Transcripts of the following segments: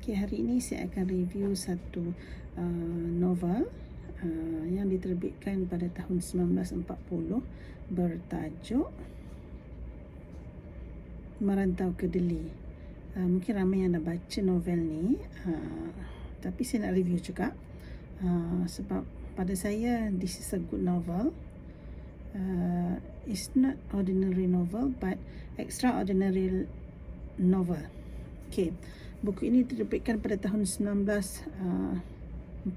Okay, hari ini saya akan review satu novel yang diterbitkan pada tahun 1940 bertajuk Merantau ke Deli. Mungkin ramai yang dah baca novel ni, tapi saya nak review juga sebab pada saya this is a good novel. It's not ordinary novel but extraordinary novel. Okay, buku ini diterbitkan pada tahun 1940,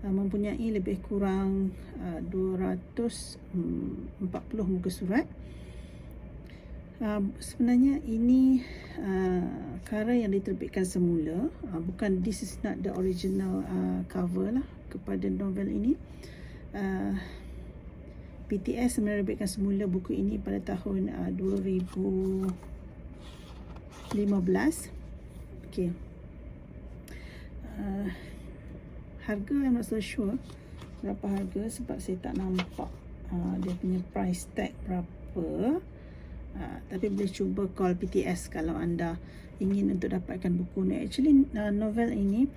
mempunyai lebih kurang 240 muka surat. Sebenarnya ini karya yang diterbitkan semula, bukan, this is not the original cover lah kepada novel ini. PTS menerbitkan semula buku ini pada tahun 2015. Okay. Harga I'm not so sure berapa harga sebab saya tak nampak dia punya price tag berapa. Tapi boleh cuba call PTS kalau anda ingin untuk dapatkan buku ni. Actually novel ini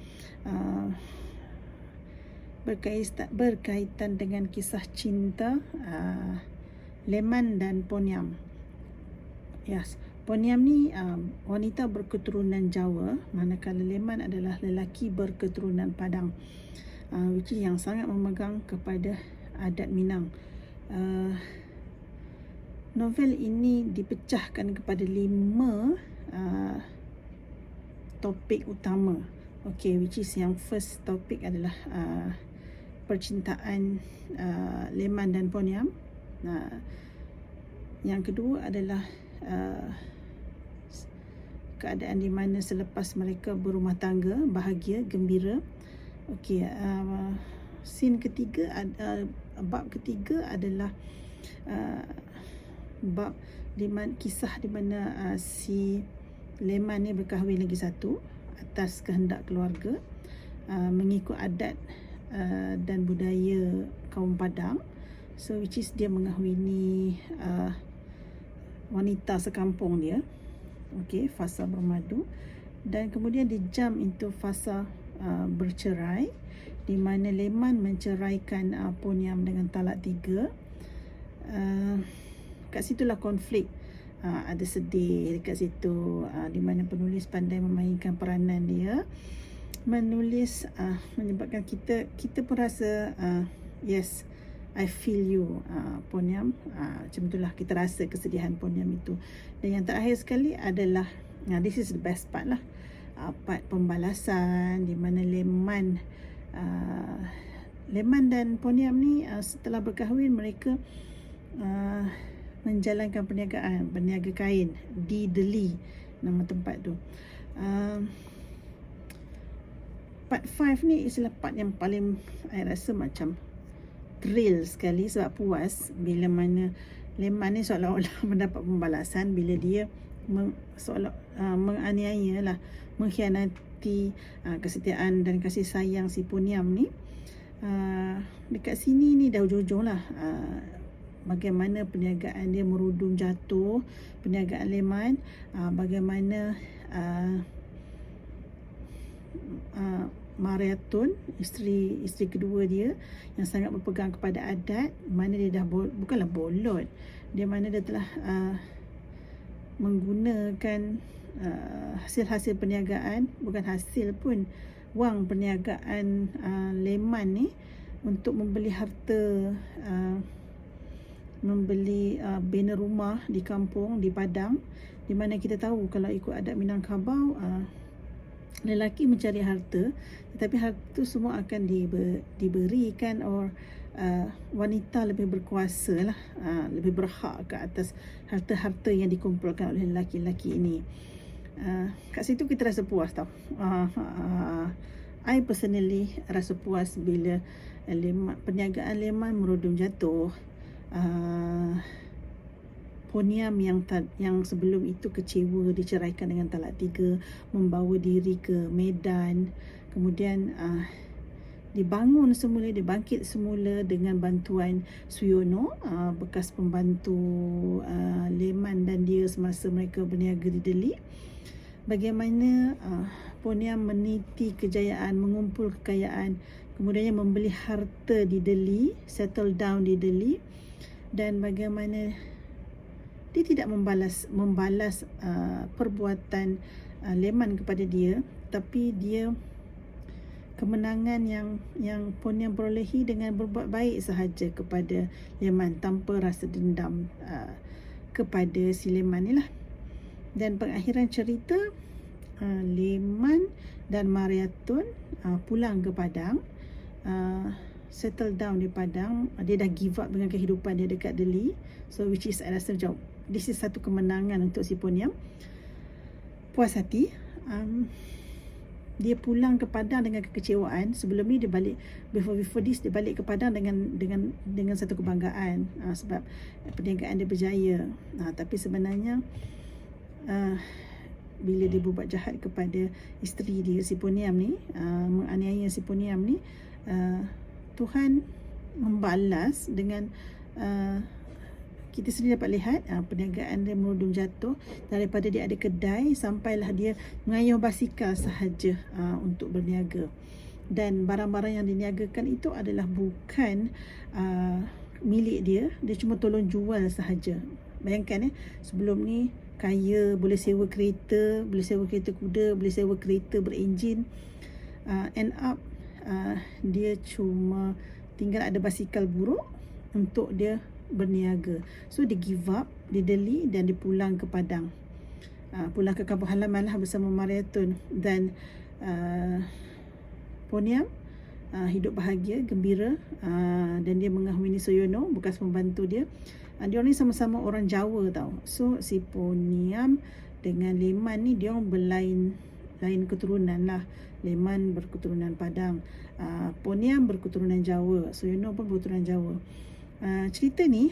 berkaitan dengan kisah cinta Leman dan Poniam. Yes, Poniam ni wanita berketurunan Jawa, manakala Leman adalah lelaki berketurunan Padang, which is yang sangat memegang kepada adat Minang. Novel ini dipecahkan kepada 5 topik utama. Okay, which is yang first topik adalah percintaan Leman dan Poniam. Yang kedua adalah keadaan di mana selepas mereka berumah tangga, bahagia, gembira. Okey, scene ketiga, bab ketiga adalah bab kisah di mana si Leman ni berkahwin lagi satu atas kehendak keluarga, mengikut adat dan budaya kaum Padang. So which is dia mengahwini wanita sekampung dia. Okay, fasa bermadu. Dan kemudian dia jump into fasa bercerai, di mana Leman menceraikan Poniam dengan talak 3. Kat situlah konflik. Ada sedih dekat situ, di mana penulis pandai memainkan peranan dia. Menulis menyebabkan kita pun rasa yes, I feel you, Poniam. Macam itulah, kita rasa kesedihan Poniam itu. Dan yang terakhir sekali adalah, this is the best part lah, part pembalasan, di mana Leman dan Poniam ni setelah berkahwin, mereka menjalankan berniaga kain di Deli, nama tempat tu. Part 5 ni ialah part yang paling saya rasa macam thrill sekali, sebab puas bila mana Leman ni seolah-olah mendapat pembalasan bila dia menganiaya lah, mengkhianati kesetiaan dan kasih sayang si Poniam ni. Dekat sini ni dah ujung-ujung lah, bagaimana perniagaan dia merudum jatuh, perniagaan Leman, bagaimana Mariatun, isteri kedua dia, yang sangat berpegang kepada adat, mana dia dah bukanlah bolot, dia mana dia telah menggunakan hasil-hasil perniagaan, bukan hasil pun, wang perniagaan Leman ni untuk membeli harta, membeli bina rumah di kampung, di Padang, di mana kita tahu kalau ikut adat Minangkabau, lelaki mencari harta, tetapi harta semua akan diberikan or wanita lebih berkuasa lah, lebih berhak ke atas harta-harta yang dikumpulkan oleh lelaki-lelaki ini. Kat situ kita rasa puas tau. I personally rasa puas bila perniagaan Leman merudum jatuh. Poniam yang sebelum itu kecewa diceraikan dengan talak 3, membawa diri ke Medan, kemudian dibangun semula, dibangkit semula dengan bantuan Suyono, bekas pembantu Leman dan dia semasa mereka berniaga di Deli. Bagaimana Poniam meniti kejayaan, mengumpul kekayaan, kemudiannya membeli harta di Delhi, settle down di Delhi, dan bagaimana dia tidak membalas perbuatan Leman kepada dia, tapi dia kemenangan yang Poniam perolehi dengan berbuat baik sahaja kepada Leman tanpa rasa dendam kepada si Leman ni lah. Dan pengakhiran cerita, Leman dan Mariatun pulang ke Padang, settle down di Padang. Dia dah give up dengan kehidupan dia dekat Delhi, so which is I rasa macam this is satu kemenangan untuk si Poniam. Puas hati. Dia pulang ke Padang dengan kekecewaan. Sebelum ni dia balik, before this dia balik ke Padang dengan satu kebanggaan, sebab perniagaan dia berjaya. Tapi sebenarnya bila dia berbuat jahat kepada isteri dia, si Poniam ni, menganiaya si Poniam ni, Tuhan membalas dengan kita sendiri dapat lihat perniagaan dia merudum jatuh. Daripada dia ada kedai, sampailah dia mengayuh basikal sahaja untuk berniaga. Dan barang-barang yang diniagakan itu adalah bukan milik dia. Dia cuma tolong jual sahaja. Bayangkan sebelum ni kaya, boleh sewa kereta, boleh sewa kereta kuda, boleh sewa kereta berenjin. End up dia cuma tinggal ada basikal buruk untuk dia berniaga. So dia give up di Delhi dan dia pulang ke Padang, pulang ke kampung halaman lah bersama Mariatun. Dan Poniam hidup bahagia, gembira, dan dia mengahwini Suyono, bekas pembantu dia. Dia orang ni sama-sama orang Jawa tau. So si Poniam dengan Leman ni dia orang lain keturunan lah. Leman berketurunan Padang, Poniam berketurunan Jawa, Suyono pun berketurunan Jawa. Cerita ni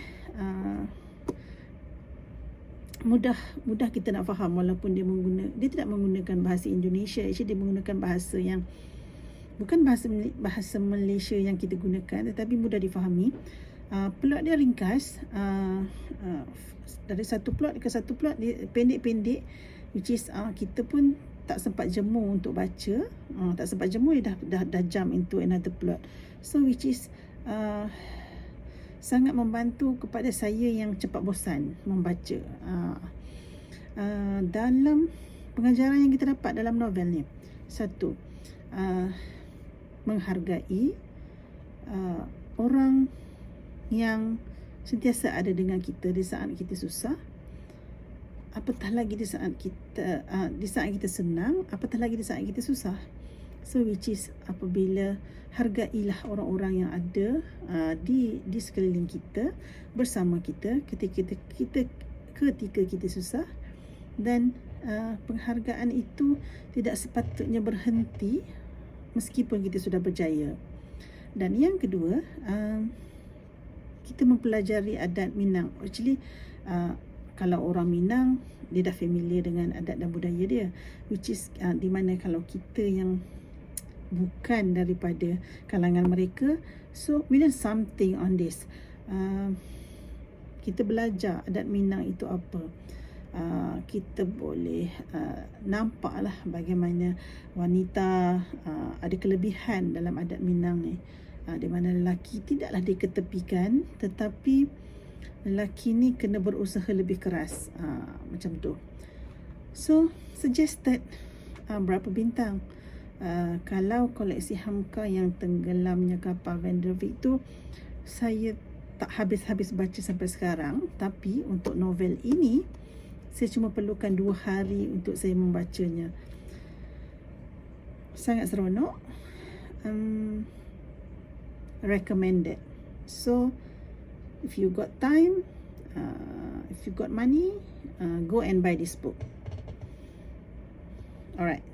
mudah kita nak faham, walaupun dia tidak menggunakan bahasa Indonesia. Actually dia menggunakan bahasa yang bukan bahasa Malaysia yang kita gunakan, tetapi mudah difahami. Plot dia ringkas, dari satu plot ke satu plot dia pendek-pendek, which is kita pun tak sempat jemu untuk baca. Tak sempat jemu, dia dah jump into another plot. So which is sangat membantu kepada saya yang cepat bosan membaca. Dalam pengajaran yang kita dapat dalam novel ni, satu, menghargai orang yang sentiasa ada dengan kita di saat kita susah, apatah lagi di saat kita senang, apatah lagi di saat kita susah. So which is apabila hargailah orang-orang yang ada di sekeliling kita, bersama kita ketika kita susah. Dan penghargaan itu tidak sepatutnya berhenti meskipun kita sudah berjaya. Dan yang kedua, kita mempelajari adat Minang. Actually kalau orang Minang, dia dah familiar dengan adat dan budaya dia, which is di mana kalau kita yang bukan daripada kalangan mereka, so we learn something on this. Kita belajar adat Minang itu apa. Kita boleh nampaklah bagaimana wanita ada kelebihan dalam adat Minang ni, di mana lelaki tidaklah diketepikan, tetapi lelaki ni kena berusaha lebih keras, macam tu. So suggested berapa bintang? Kalau koleksi Hamka yang tenggelamnya kapal Van der Wijk tu, saya tak habis-habis baca sampai sekarang. Tapi untuk novel ini, saya cuma perlukan 2 hari untuk saya membacanya. Sangat seronok. Recommended. So if you got time, if you got money, go and buy this book. Alright.